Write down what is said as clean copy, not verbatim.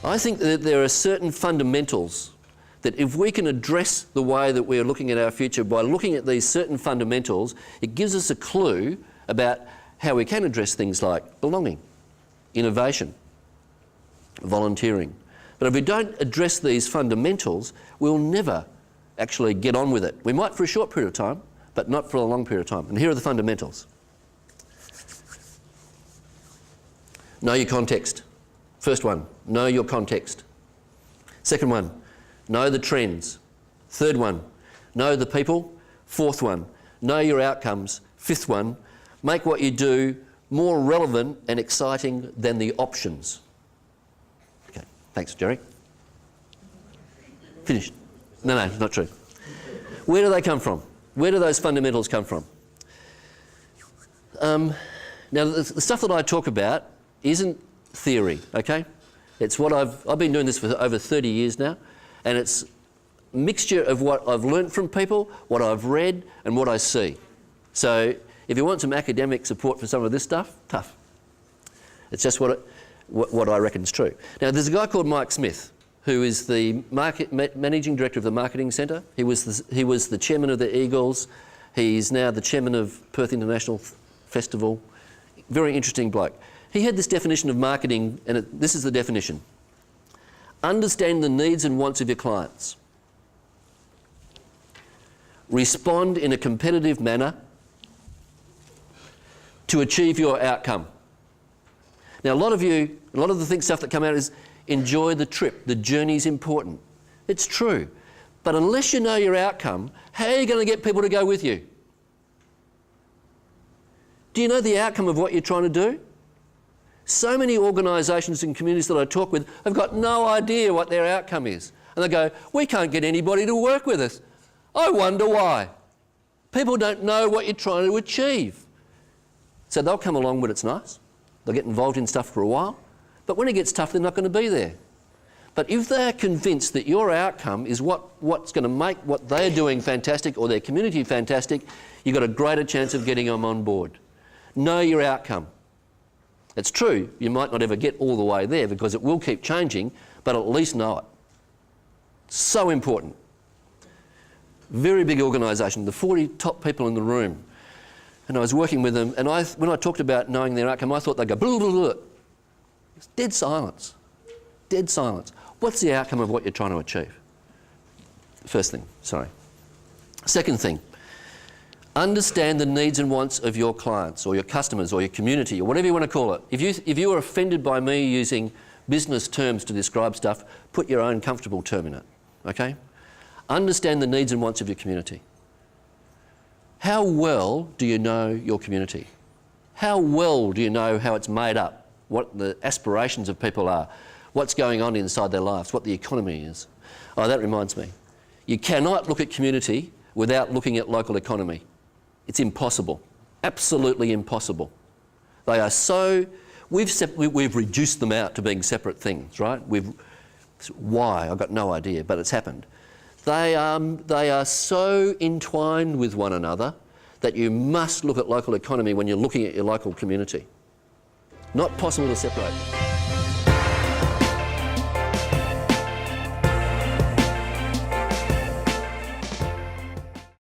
I think that there are certain fundamentals that if we can address the way that we're looking at our future by looking at these certain fundamentals, it gives us a clue about how we can address things like belonging, innovation, volunteering. But if we don't address these fundamentals, we'll never actually get on with it. We might for a short period of time, but not for a long period of time. And here are the fundamentals. Know your context. First one, know your context. Second one, know the trends. Third one, know the people. Fourth one, know your outcomes. Fifth one, make what you do more relevant and exciting than the options. Okay, thanks, Jerry. Finished. No, not true. Where do they come from? Where do those fundamentals come from? Now, the stuff that I talk about isn't theory, okay? It's what I've been doing this for over 30 years now, and it's a mixture of what I've learnt from people, what I've read, and what I see. So if you want some academic support for some of this stuff, tough. It's just what I reckon is true. Now, there's a guy called Mike Smith, who is the managing director of the Marketing Centre. He was the chairman of the Eagles. He's now the chairman of Perth International Festival. Very interesting bloke. He had this definition of marketing, and this is the definition. Understand the needs and wants of your clients. Respond in a competitive manner to achieve your outcome. Now, a lot of the stuff that come out is enjoy the trip, the journey's important. It's true. But unless you know your outcome, how are you going to get people to go with you? Do you know the outcome of what you're trying to do? So many organisations and communities that I talk with have got no idea what their outcome is. And they go, we can't get anybody to work with us. I wonder why. People don't know what you're trying to achieve. So they'll come along when it's nice. They'll get involved in stuff for a while. But when it gets tough, they're not going to be there. But if they're convinced that your outcome is what's going to make what they're doing fantastic or their community fantastic, you've got a greater chance of getting them on board. Know your outcome. It's true, you might not ever get all the way there because it will keep changing, but at least know it. So important. Very big organisation, the 40 top people in the room. And I was working with them, and when I talked about knowing their outcome, I thought they'd go, blah, blah, blah. It's dead silence. Dead silence. What's the outcome of what you're trying to achieve? First thing, sorry. Second thing, understand the needs and wants of your clients or your customers or your community or whatever you want to call it. If you are offended by me using business terms to describe stuff, put your own comfortable term in it, okay? Understand the needs and wants of your community. How well do you know your community? How well do you know how it's made up, what the aspirations of people are, what's going on inside their lives, what the economy is? Oh, that reminds me. You cannot look at community without looking at local economy. It's impossible, absolutely impossible. They are so, we've reduced them out to being separate things, right? Why? I've got no idea, but it's happened. They are so entwined with one another that you must look at local economy when you're looking at your local community. Not possible to separate them.